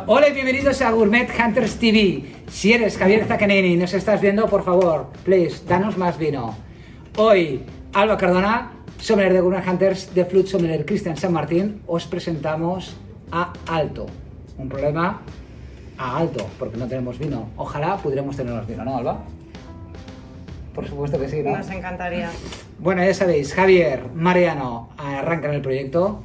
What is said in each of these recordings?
Hola y bienvenidos a Gourmet Hunters TV. Si eres Javier Zaccanini y nos estás viendo, por favor, please, danos más vino. Hoy, Alba Cardona, sommelier de Gourmet Hunters, de Flute Sommelier Cristian San Martín, os presentamos a Alto. Un problema a Alto, porque no tenemos vino. Ojalá pudiéramos tener vino, ¿no, Alba? Por supuesto que sí, ¿no? Nos encantaría. Bueno, ya sabéis, Javier, Mariano arrancan el proyecto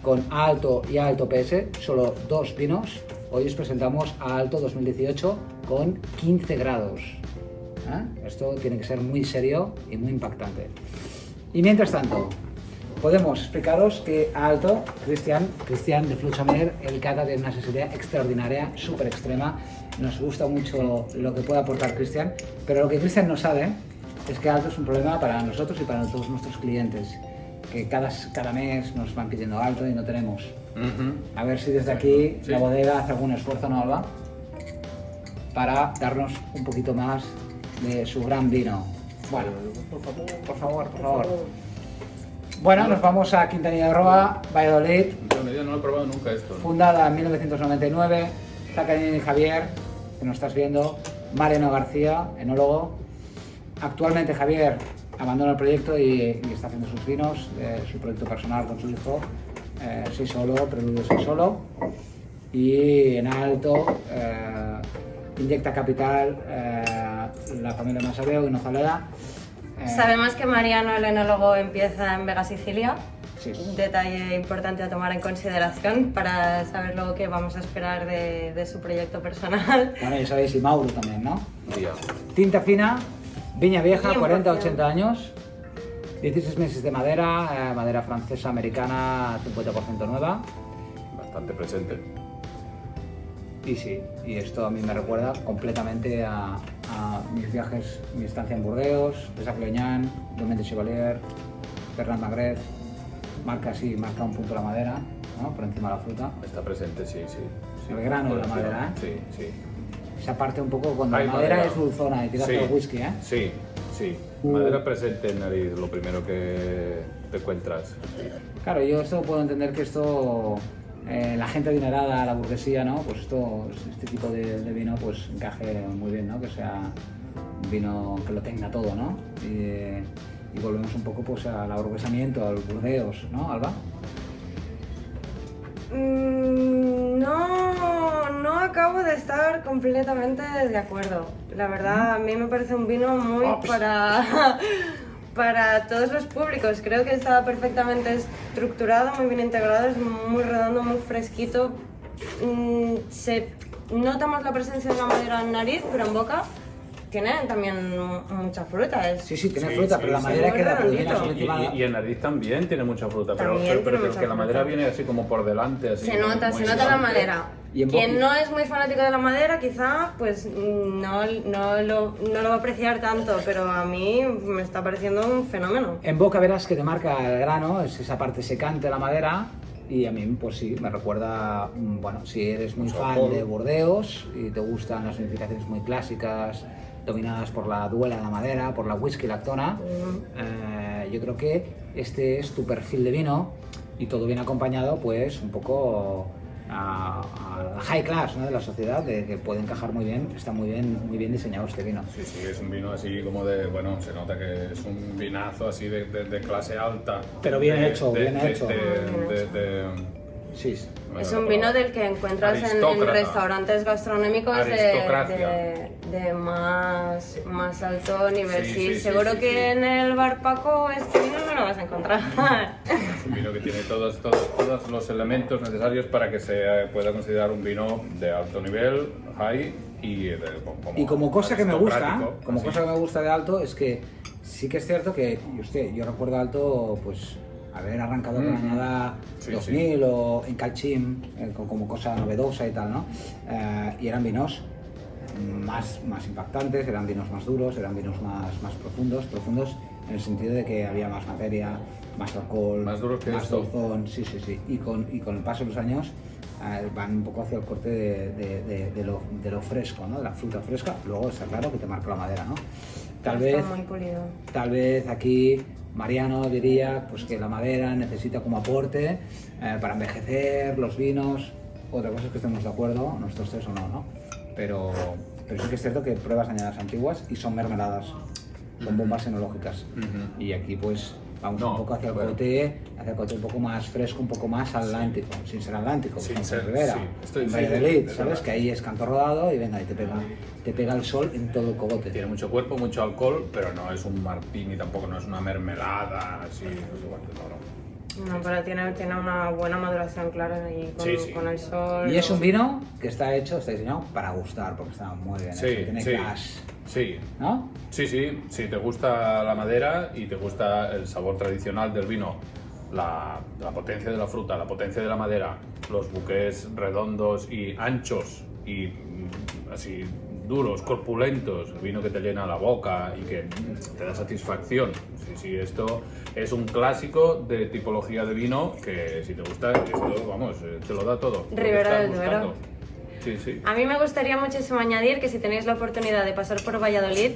con Alto y Alto PS, solo dos vinos. Hoy os presentamos a Alto 2018 con 15 grados. Esto tiene que ser muy serio y muy impactante. Y mientras tanto, podemos explicaros que a Alto, Cristian de Flute Sommelier, el cata de una asesoría extraordinaria, súper extrema. Nos gusta mucho lo que puede aportar Cristian, pero lo que Cristian no sabe es que Alto es un problema para nosotros y para todos nuestros clientes, que cada mes nos van pidiendo Alto y no tenemos. A ver si desde aquí la bodega hace algún esfuerzo, ¿no, Alba? Para darnos un poquito más de su gran vino. Bueno, por favor. Bueno, nos vamos a Quintanilla de Roa, Valladolid. Yo no lo he probado nunca esto, ¿no? Fundada en 1999, Zaccanini Javier, que nos estás viendo, Mariano García, enólogo. Actualmente Javier abandona el proyecto y está haciendo sus vinos, su proyecto personal con su hijo, Sei Solo, Preludio Sei Solo. Y en Alto inyecta capital la familia Masabeo y Nozaleda. Sabemos que Mariano, el enólogo, empieza en Vega Sicilia. Sí. Un detalle importante a tomar en consideración para saber luego qué vamos a esperar de su proyecto personal. Bueno, ya sabéis, y Mauro también, ¿no? Día. Tinta fina, viña vieja, 100%. 40-80 años, 16 meses de madera, madera francesa, americana, 50% nueva. Bastante presente. Y sí, y esto a mí me recuerda completamente a mis viajes, mi estancia en Burdeos, Besac-Leognan, Domaine de Chevalier, Bernard Magrez. Marca un punto la madera, ¿no? Por encima de la fruta. Está presente, sí. El grano de la Por encima. madera, Sí. Esa parte un poco cuando Hay la madera madera. es dulzona y tiras Sí. el whisky, ¿eh? Sí. Madera presente en nariz, lo primero que te encuentras. Claro, yo esto puedo entender que esto, la gente adinerada, la burguesía, ¿no? Pues este tipo de vino pues encaje muy bien, ¿no? Que sea un vino que lo tenga todo, ¿no? Y volvemos un poco pues al aburguesamiento, al Burdeos, ¿no, Alba? No acabo de estar completamente de acuerdo. La verdad, a mí me parece un vino muy para todos los públicos. Creo que está perfectamente estructurado, muy bien integrado, es muy redondo, muy fresquito. Se nota más la presencia de la madera en nariz, pero en boca tiene también mucha fruta. Sí, tiene fruta, pero la madera muy queda redondito. por encima. Y en nariz también tiene mucha fruta, pero También tiene que mucha la madera fruta. viene así como por delante. Así Se muy nota la suave. madera. Y en Quien boca- no es muy fanático de la madera, quizá pues no lo va a apreciar tanto, pero a mí me está pareciendo un fenómeno. En boca verás que te marca el grano, es esa parte secante de la madera. Y a mí, pues sí, me recuerda, bueno, si eres muy Mucho fan alcohol. de Burdeos y te gustan las vinificaciones muy clásicas, dominadas por la duela de la madera, por la whisky lactona, yo creo que este es tu perfil de vino y todo bien acompañado, pues un poco a la high class, ¿no? De la sociedad, de que puede encajar muy bien, está muy bien diseñado este vino. Sí, es un vino así como de, bueno, se nota que es un vinazo así de clase alta. Pero bien hecho. Sí. Es un vino del que encuentras en restaurantes gastronómicos de más alto nivel. Sí, seguro que en el Bar Paco este vino no lo vas a encontrar. Es un vino que tiene todos los elementos necesarios para que se pueda considerar un vino de alto nivel, high, Y como cosa que me gusta, aristocrático, así. cosa que me gusta de Alto es que sí que es cierto que yo recuerdo Alto pues haber arrancado con la añada 2000 o en Calchim como cosa novedosa y tal, ¿no? Y eran vinos más impactantes, eran vinos más duros, eran vinos más profundos en el sentido de que había más materia, más alcohol, Más duros que más esto. dulzón, sí. Y con el paso de los años van un poco hacia el corte de lo fresco, ¿no? De la fruta fresca. Luego está claro que te marca la madera, ¿no? Está muy pulido. Tal vez aquí Mariano diría pues que la madera necesita como aporte para envejecer los vinos otra cosa es que estemos de acuerdo, nosotros tres o no, ¿no? Pero sí que es cierto que pruebas añadas antiguas y son mermeladas, son bombas enológicas. Y aquí pues vamos No, un poco hacia el bueno. cote un poco más fresco, un poco más atlántico, sin ser atlántico, Sin sin ser- ser Ribera, sí, estoy- en sí, Valladolid, es ¿sabes? verdad. Que ahí es canto rodado y venga, y te pega el sol en todo el cogote. Tiene mucho cuerpo, mucho alcohol, pero no es un martini, tampoco no es una mermelada, así, no sé cuánto, no. No, pero tiene una buena maduración, claro, y con, Sí, sí. con el sol. Y es un vino que está hecho, está diseñado para gustar, porque está muy bien Sí, hecho, tiene sí. class, Sí, ¿no? sí, si te gusta la madera y te gusta el sabor tradicional del vino, la potencia de la fruta, la potencia de la madera, los buques redondos y anchos y así duros, corpulentos, el vino que te llena la boca y que te da satisfacción. Sí, esto es un clásico de tipología de vino que si te gusta, esto, vamos, te lo da todo. lo que Ribera estás del Duero. buscando. Sí. A mí me gustaría muchísimo añadir que si tenéis la oportunidad de pasar por Valladolid,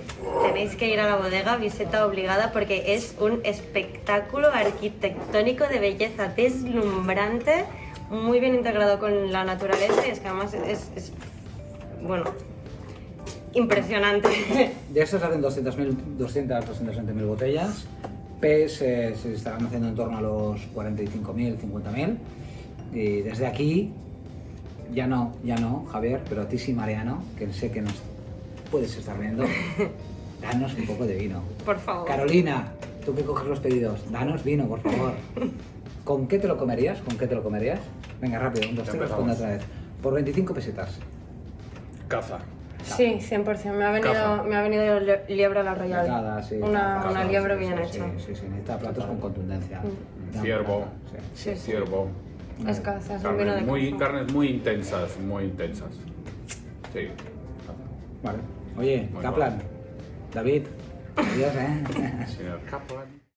tenéis que ir a la bodega, visita obligada, porque es un espectáculo arquitectónico de belleza deslumbrante, muy bien integrado con la naturaleza y es que además es bueno, impresionante. De estos hacen 220.000 botellas, PES se estarán haciendo en torno a los 45.000, 50.000, y desde aquí, ya no, Javier, pero a ti sí, Mariano, que sé que nos puedes estar viendo, danos un poco de vino. Por favor. Carolina, tú que coges los pedidos, danos vino, por favor. ¿Con qué te lo comerías? ¿Con qué te lo comerías? Venga, rápido, un, dos, Ya tres, responde empezamos. otra vez. Por 25 pesetas. Caza. Sí, 100%. Caza. Me ha venido liebre a la royal. Picada, sí, una picada, liebre sí, bien sí, hecha. Sí, necesita platos con contundencia. Da Ciervo. una picada, sí. Sí, sí. Ciervo. Es caza, es un vino de caza. Carnes muy intensas, muy intensas. Sí. Vale. Oye, Muy Kaplan, David, adiós, Señor Kaplan.